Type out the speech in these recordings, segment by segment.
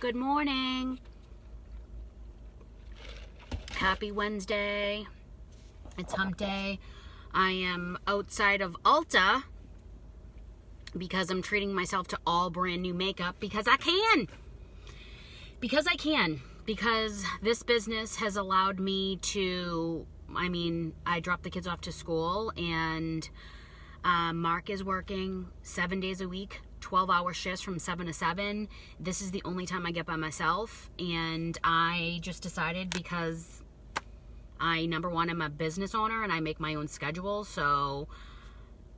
Good morning. Happy Wednesday. It's hump day. I am outside of Ulta because I'm treating myself to all brand new makeup because I can. Because this business has allowed me to, I drop the kids off to school and Mark is working 7 days a week, 12-hour shifts from 7 to 7. This is the only time I get by myself, and I just decided because number one, I'm a business owner and I make my own schedule, so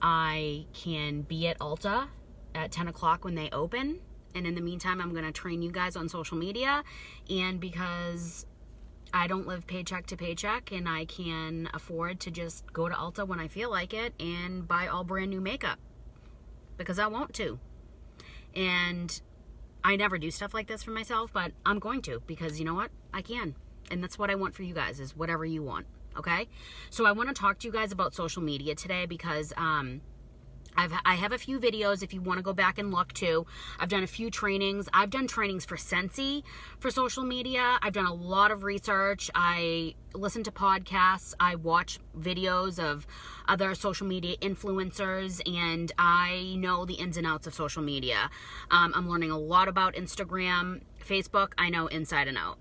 I can be at Ulta at 10 o'clock when they open. And in the meantime, I'm going to train you guys on social media. And because I don't live paycheck to paycheck and I can afford to just go to Ulta when I feel like it and buy all brand new makeup because I want to. And I never do stuff like this for myself, but I'm going to because you know what? I can. And that's what I want for you guys, is whatever you want. Okay? So I want to talk to you guys about social media today because I have a few videos if you want to go back and look too. I've done a few trainings. I've done trainings for Scentsy for social media. I've done a lot of research. I listen to podcasts. I watch videos of other social media influencers, and I know the ins and outs of social media. I'm learning a lot about Instagram, Facebook. I know inside and out.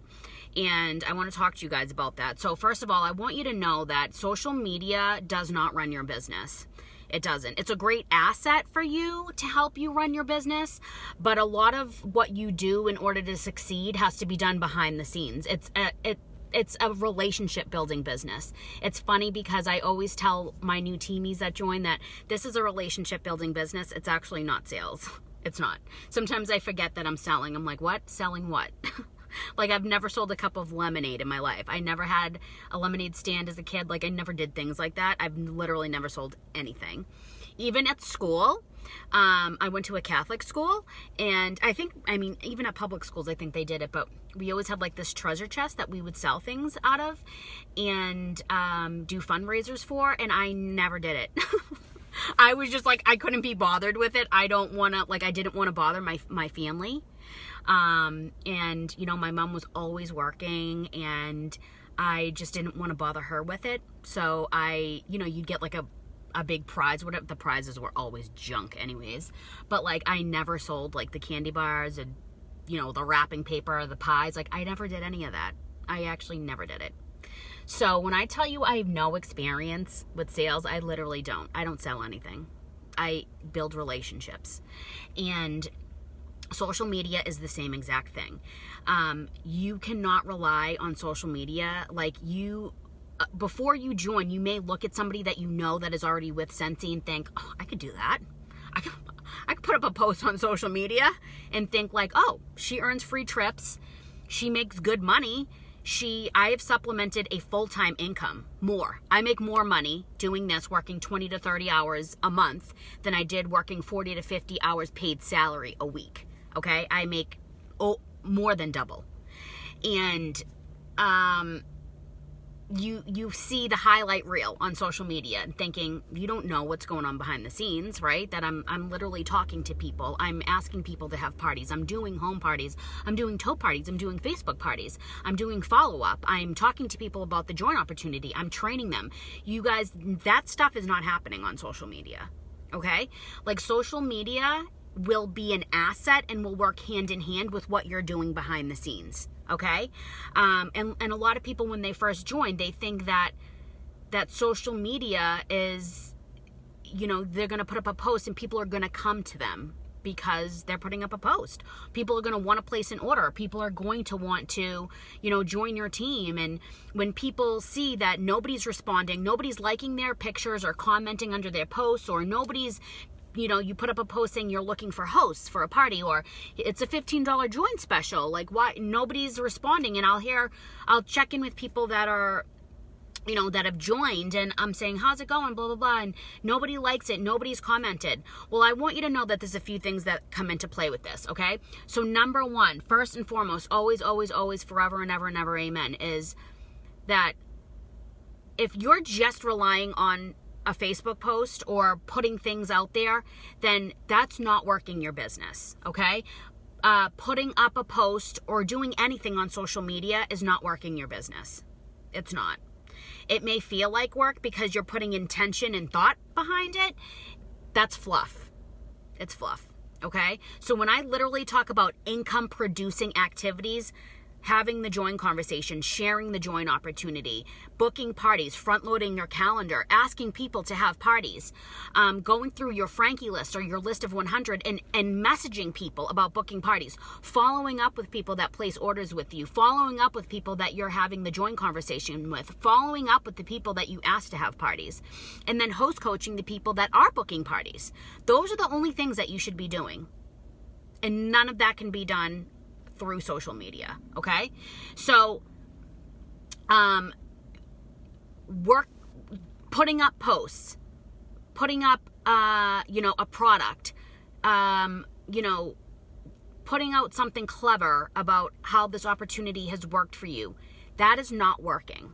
And I want to talk to you guys about that. So first of all, I want you to know that social media does not run your business. It doesn't. It's a great asset for you to help you run your business, but a lot of what you do in order to succeed has to be done behind the scenes. It's a relationship building business. It's funny because I always tell my new teamies that join that this is a relationship building business. It's actually not sales. It's not. Sometimes I forget that I'm selling. I'm like, what? Selling what? Like, I've never sold a cup of lemonade in my life. I never had a lemonade stand as a kid. Like, I never did things like that. I've literally never sold anything. Even at school, I went to a Catholic school, and even at public schools, I think they did it, but we always had like this treasure chest that we would sell things out of and do fundraisers for, and I never did it. I was just like, I couldn't be bothered with it. I didn't want to bother my family. And you know, my mom was always working and I just didn't want to bother her with it. So you'd get like a big prize. Whatever, the prizes were always junk anyways. But like, I never sold like the candy bars and, you know, the wrapping paper, the pies. Like, I never did any of that. I actually never did it. So when I tell you I have no experience with sales, I literally don't. I don't sell anything. I build relationships. And social media is the same exact thing. You cannot rely on social media. Like, before you join, you may look at somebody that you know that is already with Scentsy and think, oh, I could do that. I could put up a post on social media and think like, oh, she earns free trips. She makes good money. I have supplemented a full-time income more. I make more money doing this, working 20 to 30 hours a month than I did working 40 to 50 hours paid salary a week. Okay? I make more than double. And you see the highlight reel on social media and thinking, you don't know what's going on behind the scenes, right? That I'm literally talking to people. I'm asking people to have parties. I'm doing home parties. I'm doing tote parties. I'm doing Facebook parties. I'm doing follow-up. I'm talking to people about the joint opportunity. I'm training them. You guys, that stuff is not happening on social media, okay? Like, social media will be an asset and will work hand in hand with what you're doing behind the scenes. Okay? And a lot of people, when they first join, they think that social media is, you know, they're going to put up a post and people are going to come to them because they're putting up a post. People are going to want to place an order. People are going to want to, you know, join your team. And when people see that nobody's responding, nobody's liking their pictures or commenting under their posts, or nobody's, you know, you put up a post saying you're looking for hosts for a party, or it's a $15 join special. Like, why nobody's responding? And I'll check in with people that are, you know, that have joined, and I'm saying, how's it going? Blah, blah, blah. And nobody likes it. Nobody's commented. Well, I want you to know that there's a few things that come into play with this. Okay. So number one, first and foremost, always, always, always, forever and ever and ever, amen, is that if you're just relying on a Facebook post or putting things out there, then that's not working your business, okay? putting up a post or doing anything on social media is not working your business. It's not. It may feel like work because you're putting intention and thought behind it. That's fluff. It's fluff. Okay? So when I literally talk about income producing activities, having the join conversation, sharing the join opportunity, booking parties, front loading your calendar, asking people to have parties, going through your Frankie list or your list of 100 and messaging people about booking parties, following up with people that place orders with you, following up with people that you're having the join conversation with, following up with the people that you asked to have parties, and then host coaching the people that are booking parties. Those are the only things that you should be doing. And none of that can be done through social media, okay? So, putting up posts, putting up, a product, putting out something clever about how this opportunity has worked for you, that is not working.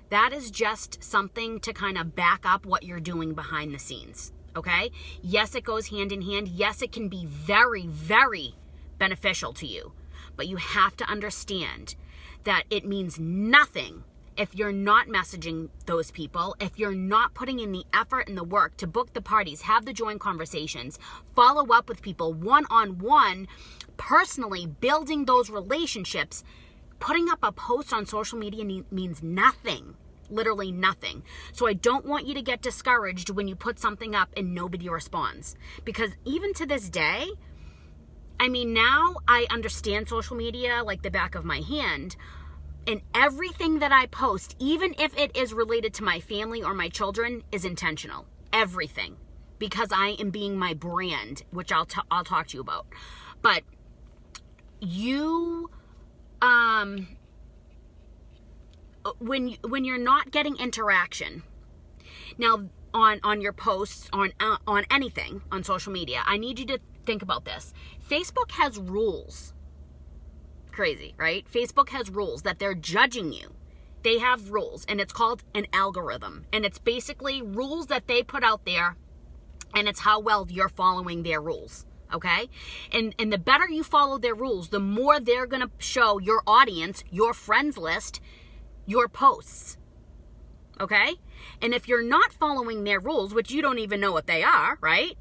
That is just something to kind of back up what you're doing behind the scenes, okay? Yes, it goes hand in hand. Yes, it can be very, very beneficial to you, but you have to understand that it means nothing if you're not messaging those people, if you're not putting in the effort and the work to book the parties, have the join conversations, follow up with people one-on-one, personally building those relationships. Putting up a post on social media means nothing, literally nothing. So I don't want you to get discouraged when you put something up and nobody responds, because even to this day, I mean, now I understand social media like the back of my hand, and everything that I post, even if it is related to my family or my children, is intentional. Everything. Because I am being my brand, which I'll talk to you about. But you, when you're not getting interaction, now on your posts, on anything on social media, I need you to think about this. Facebook has rules. Crazy, right? Facebook has rules that they're judging you. They have rules, and it's called an algorithm. And it's basically rules that they put out there, and it's how well you're following their rules, okay? And the better you follow their rules, the more they're going to show your audience, your friends list, your posts, okay? And if you're not following their rules, which you don't even know what they are, right?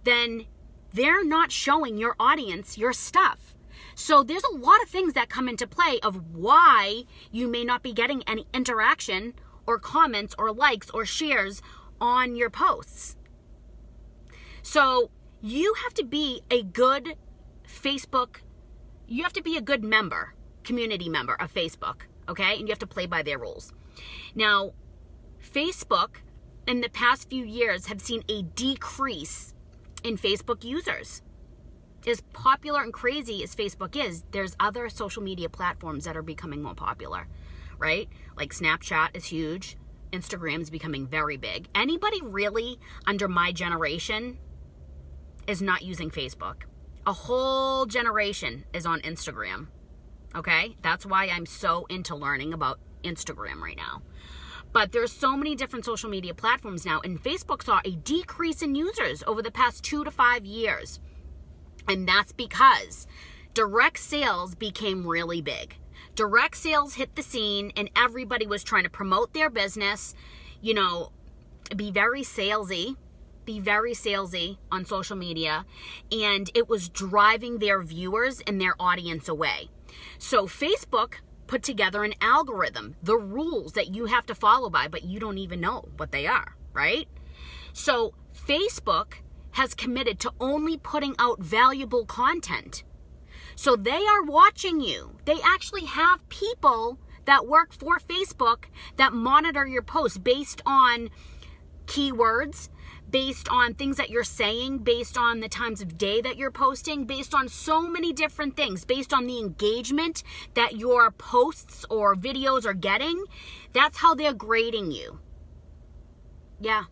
Then they're not showing your audience your stuff. So there's a lot of things that come into play of why you may not be getting any interaction or comments or likes or shares on your posts. So you have to be a good Facebook, you have to be a good member, community member of Facebook, okay? And you have to play by their rules. Now, Facebook in the past few years have seen a decrease in Facebook users. As popular and crazy as Facebook is, there's other social media platforms that are becoming more popular, right? Like Snapchat is huge. Instagram's becoming very big. Anybody really under my generation is not using Facebook. A whole generation is on Instagram, okay? That's why I'm so into learning about Instagram right now. But there's so many different social media platforms now, and Facebook saw a decrease in users over the past 2 to 5 years. And that's because direct sales became really big. Direct sales hit the scene, and everybody was trying to promote their business, be very salesy on social media, and it was driving their viewers and their audience away. So Facebook put together an algorithm, the rules that you have to follow by, but you don't even know what they are, right? So Facebook has committed to only putting out valuable content. So they are watching you. They actually have people that work for Facebook that monitor your posts based on keywords, based on things that you're saying, based on the times of day that you're posting, based on so many different things, based on the engagement that your posts or videos are getting. That's how they're grading you. Yeah,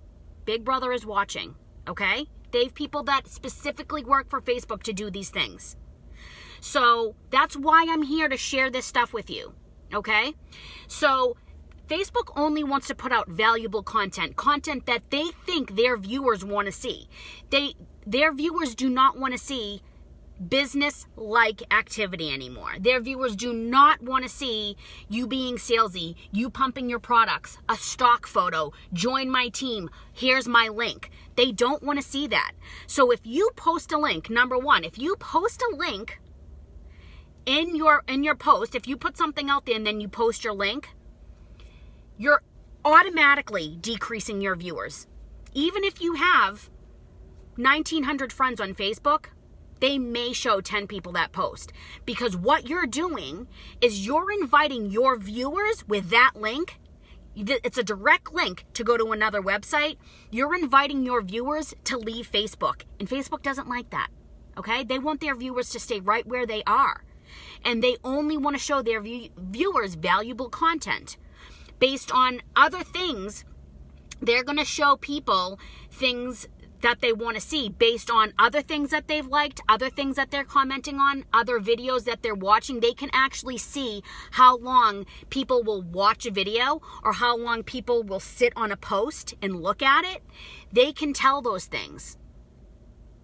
Big Brother is watching, okay? They have people that specifically work for Facebook to do these things. So that's why I'm here to share this stuff with you, okay? So Facebook only wants to put out valuable content that they think their viewers want to see. Their viewers do not want to see business-like activity anymore. Their viewers do not want to see you being salesy, you pumping your products, a stock photo, join my team, here's my link. They don't want to see that. So if you post a link, number one, if you post a link in your post, if you put something out there and then you post your link, you're automatically decreasing your viewers. Even if you have 1,900 friends on Facebook, they may show 10 people that post, because what you're doing is you're inviting your viewers with that link. It's a direct link to go to another website. You're inviting your viewers to leave Facebook, and Facebook doesn't like that. Okay? They want their viewers to stay right where they are, and they only want to show their viewers valuable content based on other things. They're going to show people things that they want to see based on other things that they've liked, other things that they're commenting on, other videos that they're watching. They can actually see how long people will watch a video or how long people will sit on a post and look at it. They can tell those things.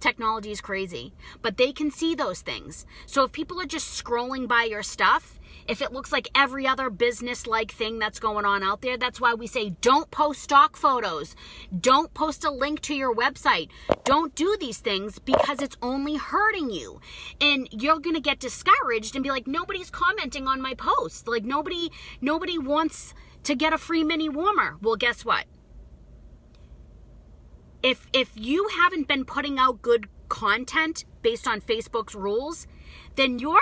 Technology is crazy, but they can see those things. So if people are just scrolling by your stuff, if it looks like every other business-like thing that's going on out there, that's why we say don't post stock photos. Don't post a link to your website. Don't do these things, because it's only hurting you. And you're going to get discouraged and be like, nobody's commenting on my post. Like nobody wants to get a free mini warmer. Well, guess what? If you haven't been putting out good content based on Facebook's rules, then your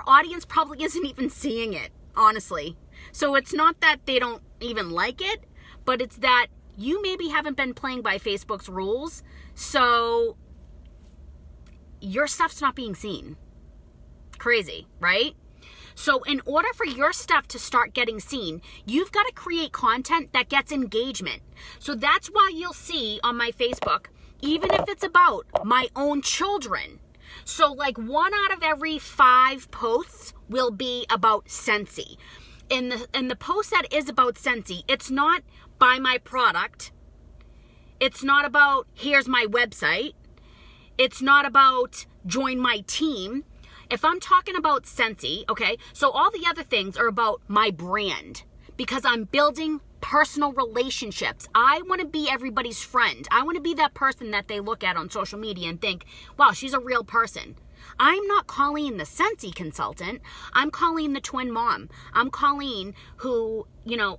audience probably isn't even seeing it, honestly. So it's not that they don't even like it, but it's that you maybe haven't been playing by Facebook's rules, so your stuff's not being seen. Crazy, right? So in order for your stuff to start getting seen, you've got to create content that gets engagement. So that's why you'll see on my Facebook, even if it's about my own children. So like 1 out of every 5 posts will be about Scentsy. In the post that is about Scentsy, it's not buy my product. It's not about here's my website. It's not about join my team. If I'm talking about Scentsy, okay, so all the other things are about my brand, because I'm building personal relationships. I want to be everybody's friend. I want to be that person that they look at on social media and think, wow, she's a real person. I'm not Colleen the Scentsy consultant. I'm Colleen the twin mom. I'm Colleen who,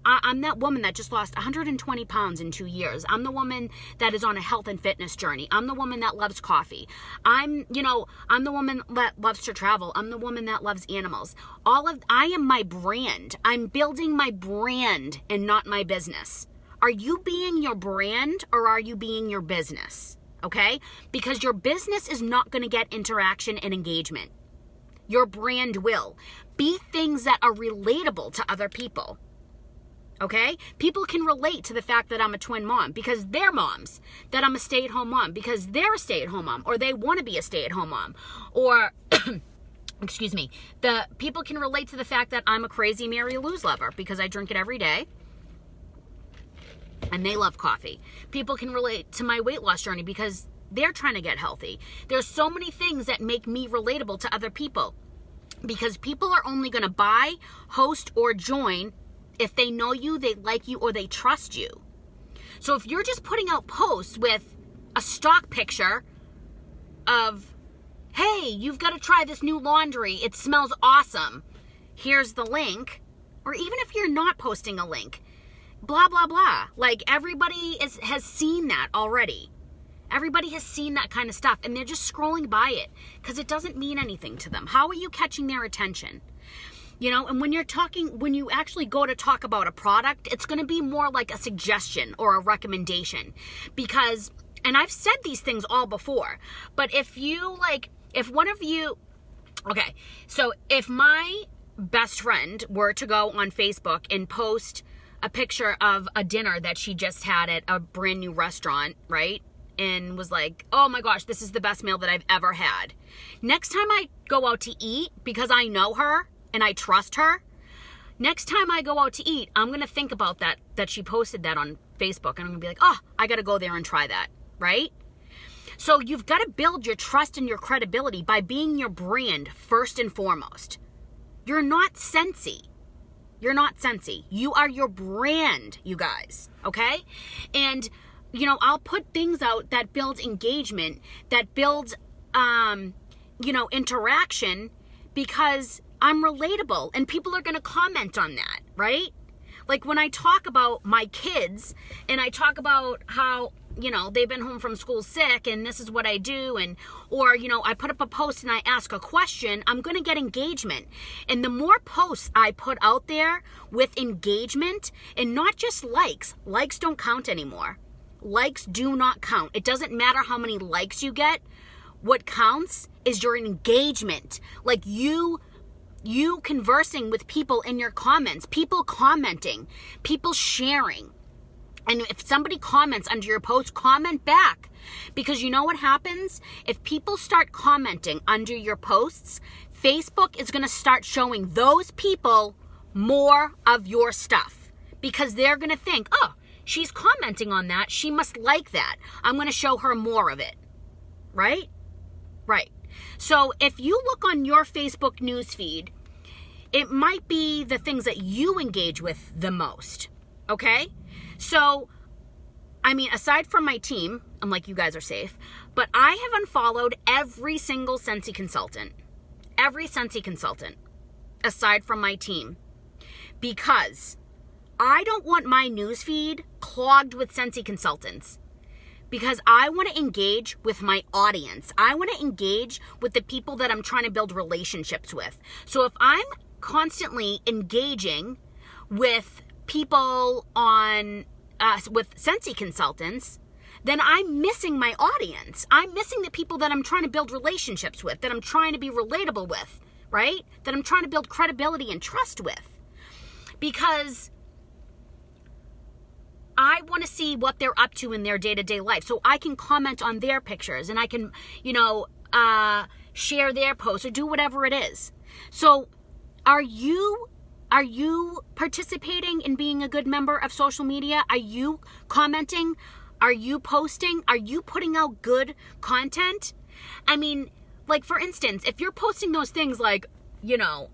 I'm that woman that just lost 120 pounds in 2 years. I'm the woman that is on a health and fitness journey. I'm the woman that loves coffee. I'm the woman that loves to travel. I'm the woman that loves animals. I am my brand. I'm building my brand and not my business. Are you being your brand or are you being your business? Okay? Because your business is not going to get interaction and engagement. Your brand will. Be things that are relatable to other people. Okay? People can relate to the fact that I'm a twin mom because they're moms. That I'm a stay-at-home mom because they're a stay-at-home mom, or they want to be a stay-at-home mom. Or, excuse me, the people can relate to the fact that I'm a crazy Mary Lou's lover because I drink it every day. And they love coffee. People can relate to my weight loss journey because they're trying to get healthy. There's so many things that make me relatable to other people, because people are only going to buy, host, or join if they know you, they like you, or they trust you. So if you're just putting out posts with a stock picture of, hey, you've got to try this new laundry, it smells awesome, here's the link, or even if you're not posting a link, blah, blah, blah. Like, everybody has seen that already. Everybody has seen that kind of stuff, and they're just scrolling by it because it doesn't mean anything to them. How are you catching their attention? And when you actually go to talk about a product, it's going to be more like a suggestion or a recommendation. Because, and I've said these things all before, but if my best friend were to go on Facebook and post a picture of a dinner that she just had at a brand new restaurant, right? And was like, oh my gosh, this is the best meal that I've ever had. Next time I go out to eat, because I know her and I trust her, next time I go out to eat, I'm going to think about that she posted that on Facebook. And I'm going to be like, oh, I got to go there and try that, right? So you've got to build your trust and your credibility by being your brand first and foremost. You're not Scentsy. You're not Scentsy. You are your brand, you guys, okay? And, you know, I'll put things out that builds engagement, that builds, you know, interaction, because I'm relatable and people are going to comment on that, right? Like when I talk about my kids and I talk about how, you know, they've been home from school sick and this is what I do, and, or, you know, I put up a post and I ask a question, I'm going to get engagement. And the more posts I put out there with engagement, and not just likes don't count anymore. Likes do not count. It doesn't matter how many likes you get. What counts is your engagement. Like you conversing with people in your comments, people commenting, people sharing. And if somebody comments under your post, comment back. Because you know what happens? If people start commenting under your posts, Facebook is going to start showing those people more of your stuff. Because they're going to think, oh, she's commenting on that. She must like that. I'm going to show her more of it. Right? Right. So if you look on your Facebook newsfeed, it might be the things that you engage with the most. Okay? So, I mean, aside from my team, I'm like, you guys are safe, but I have unfollowed every single Scentsy consultant. Every Scentsy consultant, aside from my team. Because I don't want my newsfeed clogged with Scentsy consultants. Because I want to engage with my audience. I want to engage with the people that I'm trying to build relationships with. So if I'm constantly engaging with people on with Scentsy consultants, then I'm missing my audience. I'm missing the people that I'm trying to build relationships with, that I'm trying to be relatable with, right? That I'm trying to build credibility and trust with. Because I want to see what they're up to in their day-to-day life. So I can comment on their pictures and I can, you know, share their posts or do whatever it is. So are you participating in being a good member of social media? Are you commenting? Are you posting? Are you putting out good content? I mean, like for instance, if you're posting those things like, you know,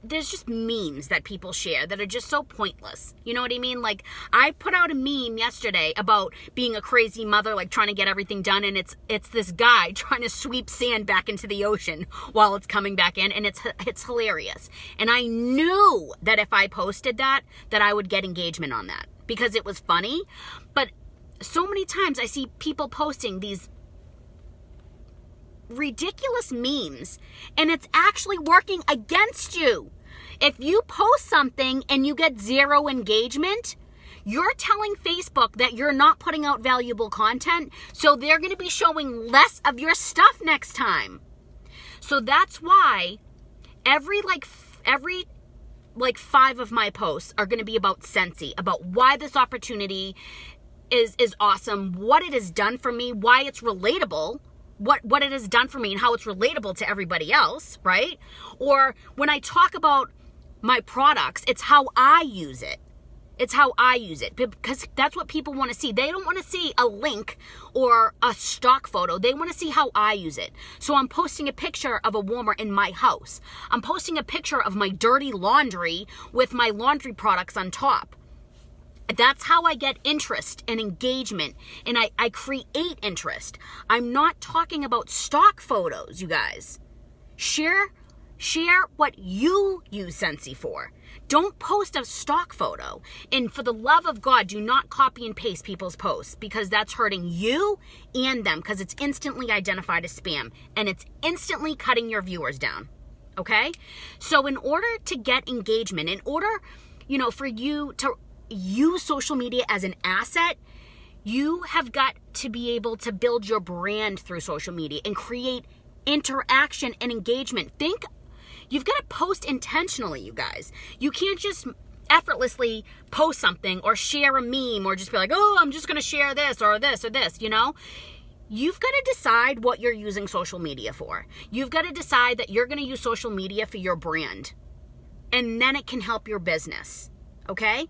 there's just memes that people share that are just so pointless. You know what I mean? Like I put out a meme yesterday about being a crazy mother, like trying to get everything done. And it's this guy trying to sweep sand back into the ocean while it's coming back in. And it's hilarious. And I knew that if I posted that I would get engagement on that because it was funny. But so many times I see people posting these ridiculous memes and it's actually working against you. If you post something and you get zero engagement, you're telling Facebook that you're not putting out valuable content, so they're going to be showing less of your stuff next time. So that's why every 5 of my posts are going to be about Scentsy, about why this opportunity is awesome, what it has done for me, why it's relatable, what it has done for me and how it's relatable to everybody else, right? Or when I talk about my products, it's how I use it. It's how I use it because that's what people want to see. They don't want to see a link or a stock photo. They want to see how I use it. So I'm posting a picture of a warmer in my house. I'm posting a picture of my dirty laundry with my laundry products on top. That's how I get interest and engagement, and I create interest. I'm not talking about stock photos, you guys. Share what you use Scentsy for. Don't post a stock photo. And for the love of God, do not copy and paste people's posts because that's hurting you and them because it's instantly identified as spam and it's instantly cutting your viewers down. Okay? So in order to get engagement, in order, you know, for you to use social media as an asset, you have got to be able to build your brand through social media and create interaction and engagement. You've got to post intentionally, you guys. You can't just effortlessly post something or share a meme or just be like, oh, I'm just going to share this or this or this, you know? You've got to decide what you're using social media for. You've got to decide that you're going to use social media for your brand. And then it can help your business, okay?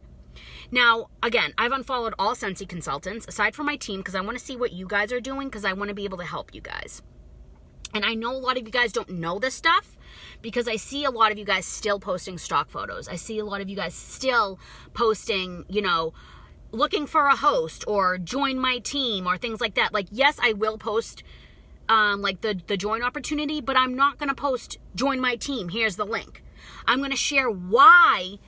Now, again, I've unfollowed all Scentsy consultants, aside from my team, because I want to see what you guys are doing, because I want to be able to help you guys. And I know a lot of you guys don't know this stuff, because I see a lot of you guys still posting stock photos. I see a lot of you guys still posting, you know, looking for a host or join my team or things like that. Like, yes, I will post like the join opportunity, but I'm not going to post join my team. Here's the link. I'm going to share why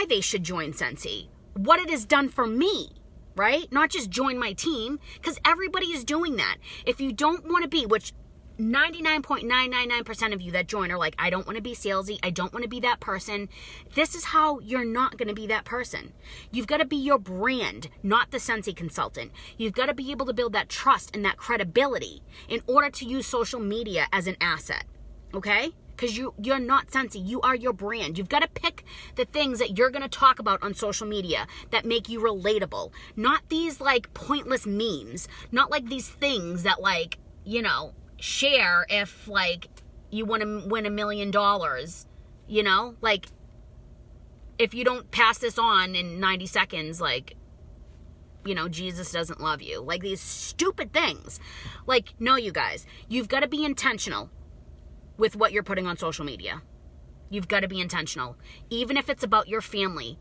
they should join Scentsy, what it has done for me, right? Not just join my team, because everybody is doing that. If you don't want to be, which 99.999% of you that join are like, I don't want to be salesy. I don't want to be that person. This is how you're not going to be that person. You've got to be your brand, not the Scentsy consultant. You've got to be able to build that trust and that credibility in order to use social media as an asset. Okay? Because you're not Scentsy. You are your brand. You've got to pick the things that you're going to talk about on social media that make you relatable. Not these like pointless memes. Not like these things that like, you know, share if like you want to win $1 million, you know, like if you don't pass this on in 90 seconds, like, you know, Jesus doesn't love you. Like these stupid things. Like, no, you guys, you've got to be intentional with what you're putting on social media. You've got to be intentional, even if it's about your family.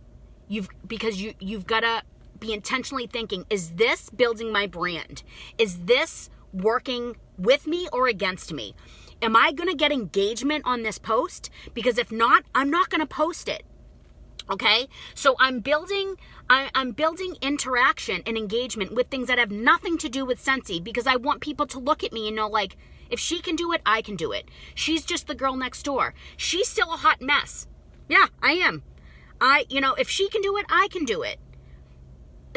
Because you've got to be intentionally thinking, is this building my brand? Is this working with me or against me? Am I going to get engagement on this post? Because if not, I'm not going to post it. Okay? So I'm building interaction and engagement with things that have nothing to do with Scentsy, because I want people to look at me and know, like, if she can do it, I can do it. She's just the girl next door. She's still a hot mess. Yeah, I am. If she can do it, I can do it.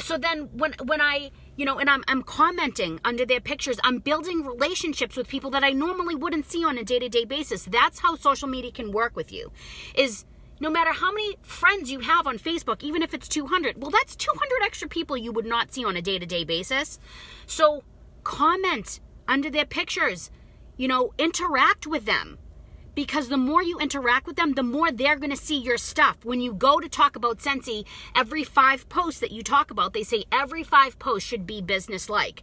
So then when I, and I'm commenting under their pictures, I'm building relationships with people that I normally wouldn't see on a day-to-day basis. That's how social media can work with you. Is no matter how many friends you have on Facebook, even if it's 200, well, that's 200 extra people you would not see on a day-to-day basis. So comment under their pictures, interact with them. Because the more you interact with them, the more they're going to see your stuff. When you go to talk about Scentsy, every 5 posts that you talk about, they say every 5 posts should be business-like.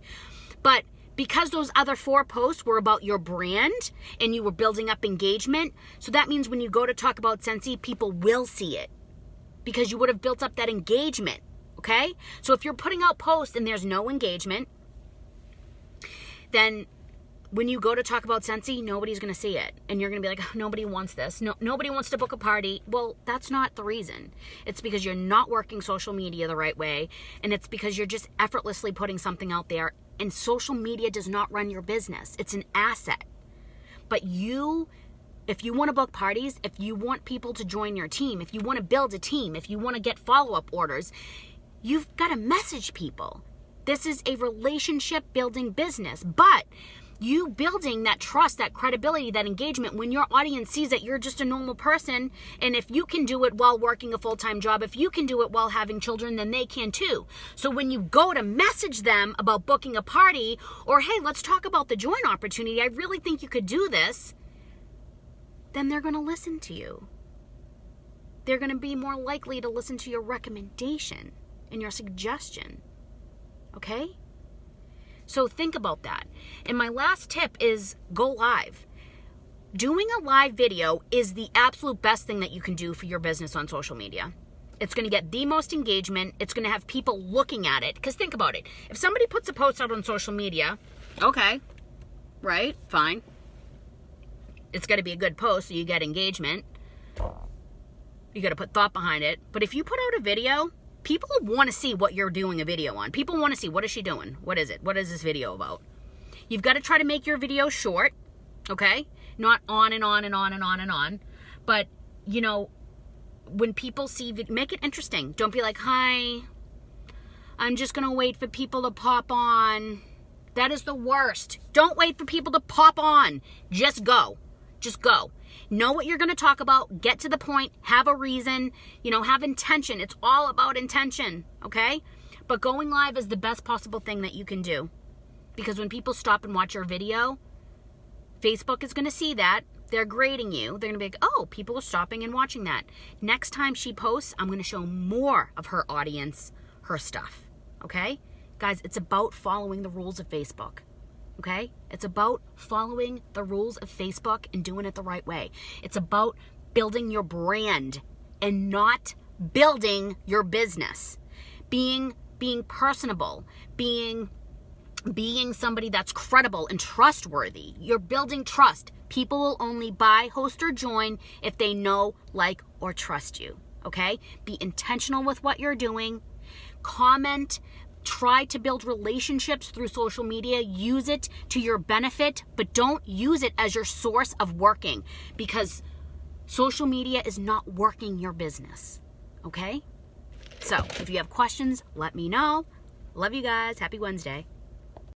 But because those other 4 posts were about your brand and you were building up engagement, so that means when you go to talk about Scentsy, people will see it. Because you would have built up that engagement, okay? So if you're putting out posts and there's no engagement, then when you go to talk about Scentsy, nobody's going to see it. And you're going to be like, oh, nobody wants this. No, nobody wants to book a party. Well, that's not the reason. It's because you're not working social media the right way. And it's because you're just effortlessly putting something out there. And social media does not run your business. It's an asset. But if you want to book parties, if you want people to join your team, if you want to build a team, if you want to get follow-up orders, you've got to message people. This is a relationship building business. But you building that trust, that credibility, that engagement, when your audience sees that you're just a normal person, and if you can do it while working a full-time job, if you can do it while having children, then they can too. So when you go to message them about booking a party, or hey, let's talk about the join opportunity, I really think you could do this, then they're going to listen to you. They're going to be more likely to listen to your recommendation and your suggestion. Okay? So think about that. And my last tip is go live. Doing a live video is the absolute best thing that you can do for your business on social media. It's going to get the most engagement. It's going to have people looking at it. Because think about it. If somebody puts a post out on social media, okay, right, fine. It's got to be a good post so you get engagement. You got to put thought behind it. But if you put out a video, people want to see what you're doing a video on. People want to see, what is she doing? What is it? What is this video about? You've got to try to make your video short, okay? Not on and on and on and on and on. But, when people see, make it interesting. Don't be like, hi, I'm just going to wait for people to pop on. That is the worst. Don't wait for people to pop on. Just go. Just go. Know what you're going to talk about. Get to the point. Have a reason. Have intention. It's all about intention, okay? But going live is the best possible thing that you can do. Because when people stop and watch your video, Facebook is going to see that. they're grading you. They're going to be like, oh, people are stopping and watching that. Next time she posts, I'm going to show more of her audience her stuff. Okay? Guys, it's about following the rules of Facebook. Okay? It's about following the rules of Facebook and doing it the right way. It's about building your brand and not building your business. Being personable, being somebody that's credible and trustworthy. You're building trust. People will only buy, host, or join if they know, like, or trust you. Okay? Be intentional with what you're doing. Comment. Try to build relationships through social media. Use it to your benefit, but don't use it as your source of working, because social media is not working your business. Okay? So, if you have questions, let me know. Love you guys. Happy Wednesday.